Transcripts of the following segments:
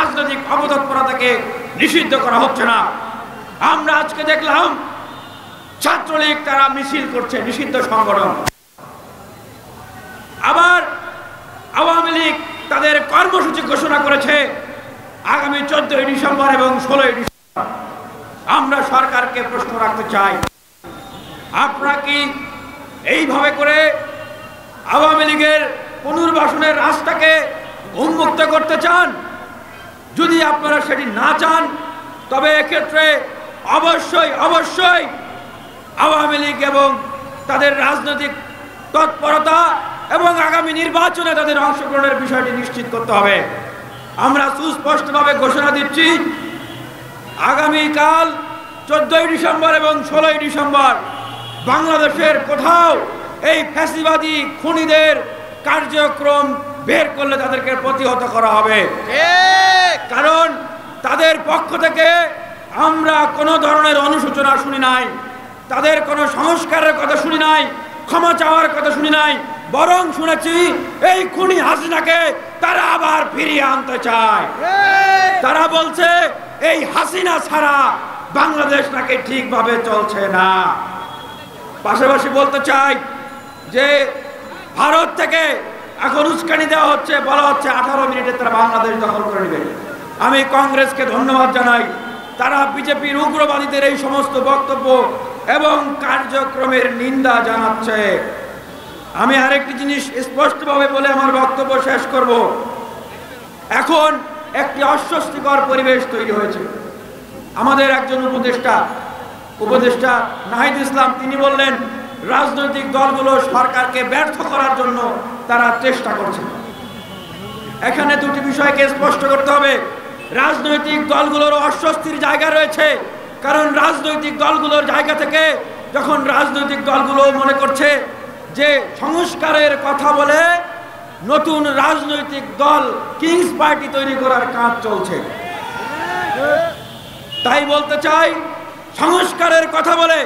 রাজনৈতিক অবতৎপরতাকে নিষিদ্ধ করা হচ্ছে না। আমরা আজকে দেখলাম ছাত্রলীগ তারা মিছিল করছে, নিষিদ্ধ সংগঠন। আবার আওয়ামী লীগ তাদের কর্মসূচি ঘোষণা করেছে আগামী 14 ডিসেম্বর এবং 16 ডিসেম্বর। আমরা সরকারকে প্রশ্ন রাখতে চাই, আপনারা কি এইভাবে করে আওয়ামী লীগের পুনর্বাসনের রাস্তাকে উন্মুক্ত করতে চান? যদি আপনারা সেটি না চান, তবে এক্ষেত্রে অবশ্যই অবশ্যই আওয়ামী লীগ এবং তাদের রাজনৈতিক তৎপরতা এবং আগামী নির্বাচনে তাদের অংশগ্রহণের বিষয়টি নিশ্চিত করতে হবে। আমরা সুস্পষ্টভাবে ঘোষণা দিচ্ছি, আগামীকাল 14 ডিসেম্বর এবং 16 ডিসেম্বর বাংলাদেশের কোথাও এই ফ্যাসিবাদী খুনিদের কার্যক্রম বের করলে তাদেরকে প্রতিহত করা হবে। কারণ তাদের পক্ষ থেকে আমরা কোনো ধরনের অনুশোচনা শুনি নাই, তাদের কোনো সংস্কারের কথা শুনি নাই, ক্ষমা চাওয়ার কথা শুনি নাই, বরং শুনেছি এই খুনি হাসিনাকে তারা আবার ফিরিয়ে আনতে চায়। তারা বলছে এই হাসিনা ছাড়া বাংলাদেশ নাকি ঠিকভাবে চলছে না। পাশাপাশি বলতে চাই যে ভারত থেকে এখন উস্কানি দেওয়া হচ্ছে, বলা হচ্ছে 18 মিনিটে তারা বাংলাদেশ দখল করে নেবে। আমি কংগ্রেসকে ধন্যবাদ জানাই, তারা বিজেপির উগ্রবাদীদের এই সমস্ত বক্তব্য এবং কার্যক্রমের নিন্দা জানাচ্ছে। আমি আরেকটি জিনিস স্পষ্টভাবে বলে আমার বক্তব্য শেষ করব। এখন একটি অস্বস্তিকর পরিবেশ তৈরি হয়েছে। আমাদের একজন উপদেষ্টা নাহিদ ইসলাম তিনি বললেন রাজনৈতিক দলগুলো সরকারকে ব্যর্থ করার জন্য তারা চেষ্টা করছে। এখানে দুটি বিষয়কে স্পষ্ট করতে হবে। রাজনৈতিক দলগুলোর অস্বস্তির জায়গা রয়েছে, কারণ রাজনৈতিক দলগুলোর জায়গা থেকে যখন রাজনৈতিক দলগুলো মনে করছে যে সংস্কারের কথা বলে নতুন রাজনৈতিক দল কিংস পার্টি তৈরি করার কাজ চলছে। তাই বলতে চাই, সংস্কারের কথা বলে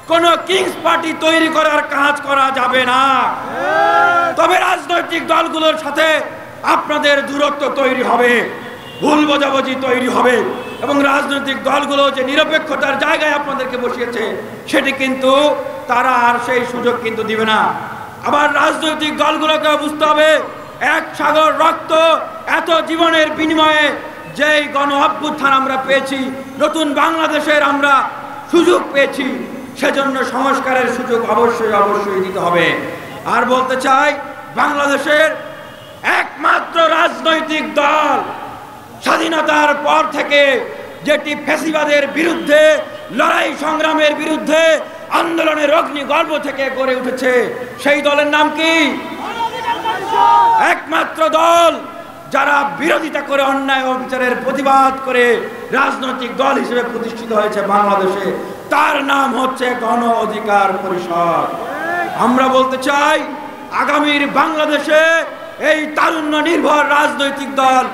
কোন কিংস পার্টি তৈরি করার কাজ করা যাবে না। তবে রাজনৈতিক দলগুলোর সাথে আপনাদের দূরত্ব তৈরি হবে, ভুল বোঝাবুঝি তৈরি হবে, এবং রাজনৈতিক দলগুলো যে নিরপেক্ষতার জায়গায় আপনাদেরকে বসিয়েছে সেটি কিন্তু তারা আর সেই সুযোগ কিন্তু দিবে না। আবার রাজনৈতিক দলগুলোকে বুঝতে হবে, এক সাগর রক্ত এত জীবনের বিনিময়ে যেই গণ অভ্যুত্থান আমরা পেয়েছি, নতুন বাংলাদেশের আমরা সুযোগ পেয়েছি, সেজন্য সংস্কারের সুযোগ অবশ্যই অবশ্যই দিতে হবে। আর বলতে চাই, বাংলাদেশের একমাত্র রাজনৈতিক দল স্বাধীনতার পর থেকে যেটি ফ্যাসিবাদের বিরুদ্ধে লড়াই সংগ্রামের বিরুদ্ধে আন্দোলনের অগ্নিগর্ভ থেকে গড়ে উঠেছে, সেই দলের নাম কি? একমাত্র দল যারা বিরোধিতা করে অন্যায় অবিচারের প্রতিবাদ করে রাজনৈতিক দল হিসেবে প্রতিষ্ঠিত হয়েছে বাংলাদেশে, তার নাম হচ্ছে গণ অধিকার পরিষদ। আমরা বলতে চাই, আগামীর বাংলাদেশে এই তারুণ্য নির্ভর রাজনৈতিক দল